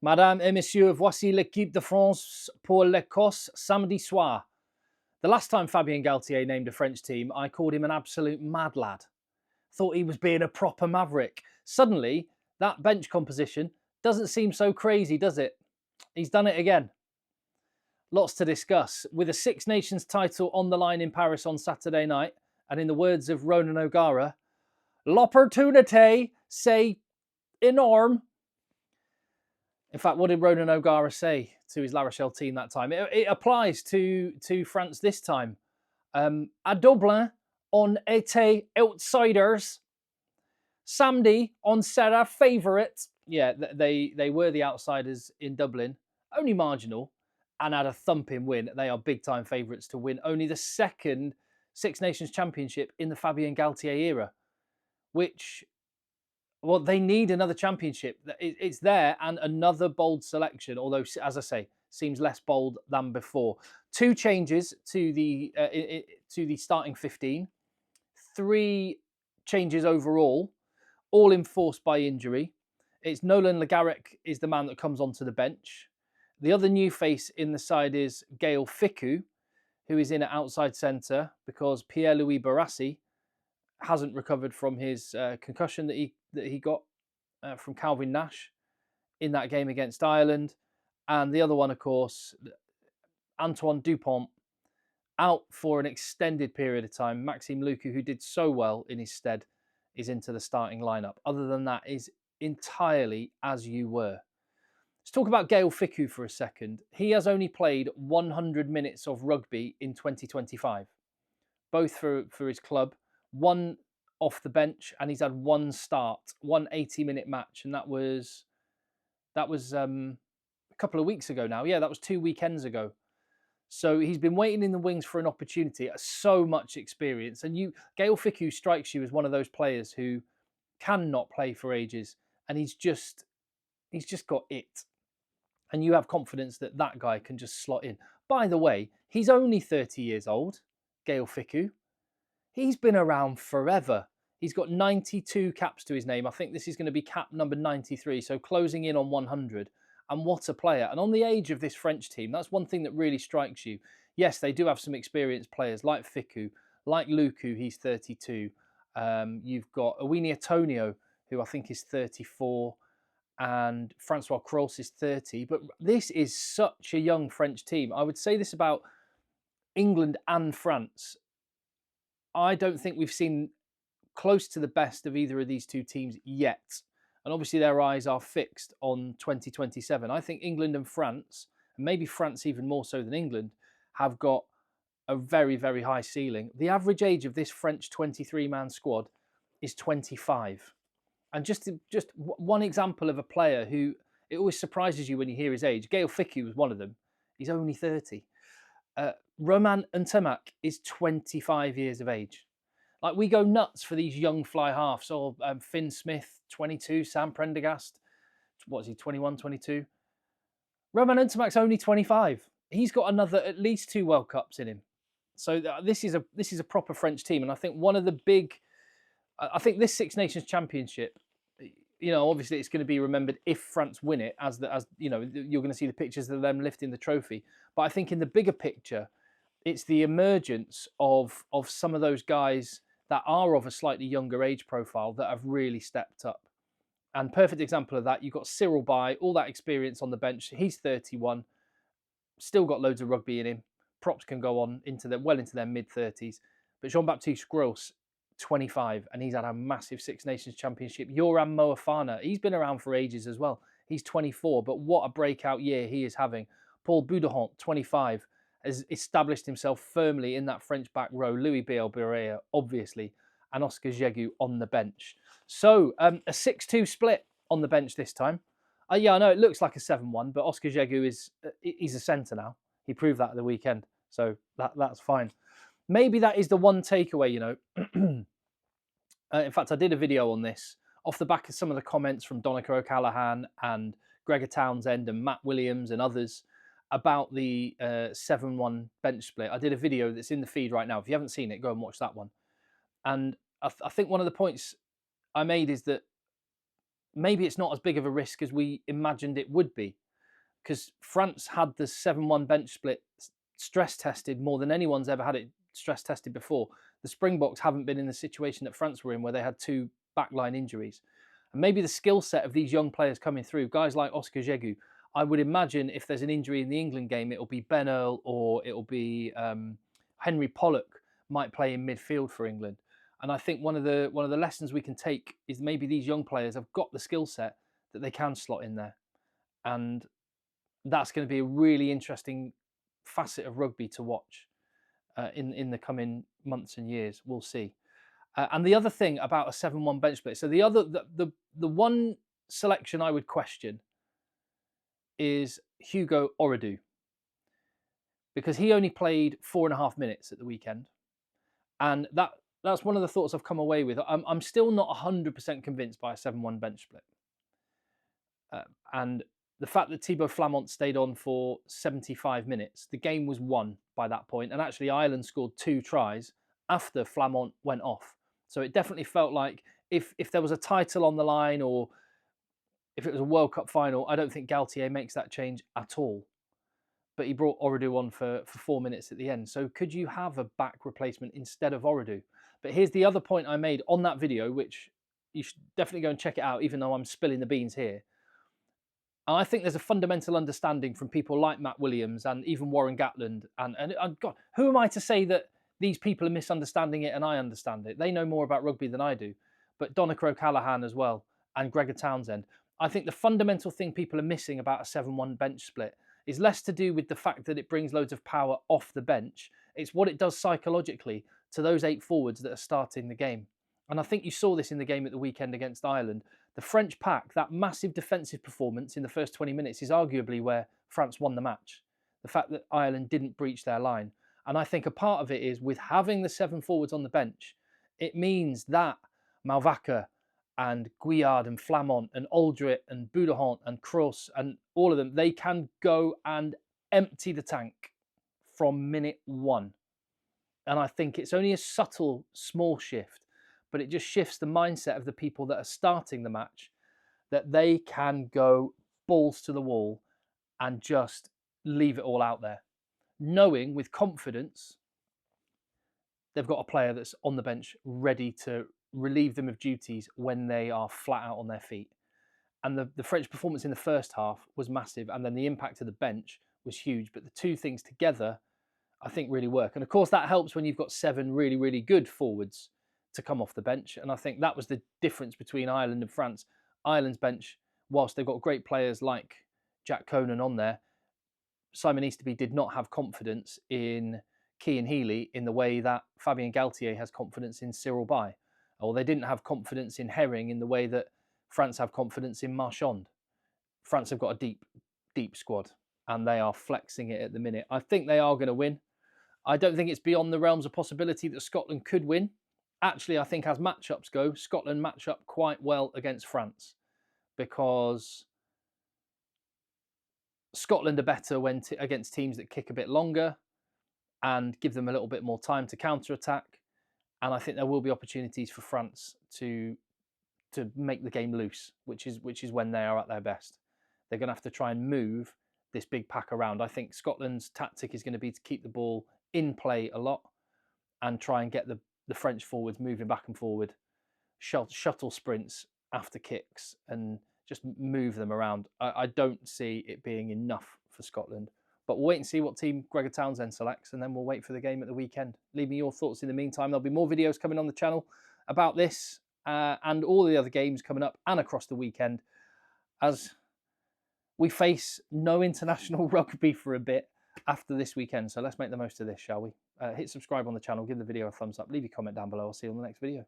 Madame et Messieurs, voici l'équipe de France pour l'Écosse samedi soir. The last time Fabien Galtier named a French team, I called him an absolute mad lad. Thought he was being a proper maverick. Suddenly, that bench composition doesn't seem so crazy, does it? He's done it again. Lots to discuss. With a Six Nations title on the line in Paris on Saturday night, and in the words of Ronan O'Gara, l'opportunité, c'est énorme. In fact, what did Ronan O'Gara say to his La Rochelle team that time? It applies to France this time. À Dublin, on était outsiders. Samedi, on sera favourite. Yeah, they were the outsiders in Dublin, only marginal, and had a thumping win. They are big-time favourites to win only the second Six Nations Championship in the Fabien Galtier era, which... well, they need another championship. It's there, and another bold selection, although, as I say, seems less bold than before. 2 changes to the starting 15. 3 changes overall, all enforced by injury. It's Nolan Le Garrec is the man that comes onto the bench. The other new face in the side is Gael Fickou, who is in at outside centre because Pierre-Louis Barassi hasn't recovered from his concussion that he got from Calvin Nash in that game against Ireland. And the other one, of course, Antoine Dupont, out for an extended period of time. Maxime Lucu, who did so well in his stead, is into the starting lineup. Other than that, is entirely as you were. Let's talk about Gael Fickou for a second. He has only played 100 minutes of rugby in 2025, both for his club. 1 off the bench, and he's had 1 start, 1 80-minute match, and that was a couple of weeks ago now. Yeah, that was 2 weekends ago. So he's been waiting in the wings for an opportunity. So much experience, and Gael Fickou strikes you as one of those players who cannot play for ages, and he's just got it, and you have confidence that that guy can just slot in. By the way, he's only 30 years old, Gael Fickou. He's been around forever. He's got 92 caps to his name. I think this is going to be cap number 93, so closing in on 100. And what a player. And on the age of this French team, that's one thing that really strikes you. Yes, they do have some experienced players like Fickou, like Lucu, he's 32. You've got Owini Atonio, who I think is 34, and Francois Cross is 30. But this is such a young French team. I would say this about England and France. I don't think we've seen close to the best of either of these 2 teams yet. And obviously their eyes are fixed on 2027. I think England and France, and maybe France even more so than England, have got a very, very high ceiling. The average age of this French 23-man squad is 25. And just one example of a player who, it always surprises you when you hear his age. Gael Fickou was one of them. He's only 30. Romain Ntamak is 25 years of age. Like, we go nuts for these young fly halves. Or Finn Smith, 22. Sam Prendergast, what is he, 21, 22? Romain Ntamak's only 25. He's got another at least 2 World Cups in him. So this is a proper French team. And I think one of the big... I think this Six Nations Championship, obviously it's going to be remembered if France win it, as you're going to see the pictures of them lifting the trophy. But I think in the bigger picture, it's the emergence of some of those guys that are of a slightly younger age profile that have really stepped up. And perfect example of that, you've got Cyril Bay, all that experience on the bench. He's 31, still got loads of rugby in him. Props can go on into their mid-30s. But Jean-Baptiste Gros, 25, and he's had a massive Six Nations Championship. Yoram Moefana, he's been around for ages as well. He's 24, but what a breakout year he is having. Paul Boudehont, 25, has established himself firmly in that French back row. Louis Biel-Berea, obviously, and Oscar Jegu on the bench. So a 6-2 split on the bench this time. Yeah, I know it looks like a 7-1, but Oscar Jegu he's a centre now. He proved that at the weekend, so that's fine. Maybe that is the one takeaway, in fact, I did a video on this off the back of some of the comments from Donica O'Callaghan and Gregor Townsend and Matt Williams and others about the 7-1 bench split. I did a video that's in the feed right now. If you haven't seen it, go and watch that one. And I think one of the points I made is that maybe it's not as big of a risk as we imagined it would be, because France had the 7-1 bench split stress tested more than anyone's ever had it stress tested before. The Springboks haven't been in the situation that France were in, where they had 2 backline injuries. And maybe the skill set of these young players coming through, guys like Oscar Jegu, I would imagine if there's an injury in the England game, it'll be Ben Earl or it'll be Henry Pollock might play in midfield for England. And I think one of the lessons we can take is maybe these young players have got the skill set that they can slot in there. And that's going to be a really interesting facet of rugby to watch in the coming months and years. We'll see. And the other thing about a 7-1 bench split, so the one selection I would question is Hugo Oredu, because he only played 4.5 minutes at the weekend, and that's one of the thoughts I've come away with. I'm still not 100% convinced by a 7-1 bench split, and the fact that Thibaut Flamont stayed on for 75 minutes, the game was won by that point, and actually Ireland scored 2 tries after Flamont went off. So it definitely felt like if there was a title on the line, or if it was a World Cup final, I don't think Galtier makes that change at all. But he brought Oredu on for 4 minutes at the end. So could you have a back replacement instead of Oredu? But here's the other point I made on that video, which you should definitely go and check it out, even though I'm spilling the beans here. I think there's a fundamental understanding from people like Matt Williams and even Warren Gatland. And God, who am I to say that these people are misunderstanding it and I understand it? They know more about rugby than I do. But Donnacha O'Callaghan as well, and Gregor Townsend. I think the fundamental thing people are missing about a 7-1 bench split is less to do with the fact that it brings loads of power off the bench. It's what it does psychologically to those 8 forwards that are starting the game. And I think you saw this in the game at the weekend against Ireland. The French pack, that massive defensive performance in the first 20 minutes is arguably where France won the match. The fact that Ireland didn't breach their line. And I think a part of it is with having the 7 forwards on the bench, it means that Malvaca and Guillard and Flamont and Aldrit and Boudahant and Kroos and all of them, they can go and empty the tank from minute 1. And I think it's only a subtle, small shift, but it just shifts the mindset of the people that are starting the match, that they can go balls to the wall and just leave it all out there, knowing with confidence they've got a player that's on the bench ready to relieve them of duties when they are flat out on their feet. And the French performance in the first half was massive, and then the impact of the bench was huge. But the 2 things together, I think, really work. And of course, that helps when you've got 7 really, really good forwards to come off the bench. And I think that was the difference between Ireland and France. Ireland's bench, whilst they've got great players like Jack Conan on there, Simon Easterby did not have confidence in Cian Healy in the way that Fabien Galtier has confidence in Cyril Bay. Or they didn't have confidence in Herring in the way that France have confidence in Marchand. France have got a deep, deep squad, and they are flexing it at the minute. I think they are going to win. I don't think it's beyond the realms of possibility that Scotland could win. Actually, I think as matchups go, Scotland match up quite well against France, because Scotland are better when against teams that kick a bit longer and give them a little bit more time to counter-attack. And I think there will be opportunities for France to make the game loose, which is when they are at their best. They're going to have to try and move this big pack around. I think Scotland's tactic is going to be to keep the ball in play a lot and try and get the French forwards moving back and forward, shuttle sprints after kicks, and just move them around. I don't see it being enough for Scotland. But we'll wait and see what team Gregor Townsend selects, and then we'll wait for the game at the weekend. Leave me your thoughts in the meantime. There'll be more videos coming on the channel about this and all the other games coming up and across the weekend, as we face no international rugby for a bit after this weekend. So let's make the most of this, shall we? Hit subscribe on the channel, give the video a thumbs up, leave your comment down below. I'll see you on the next video.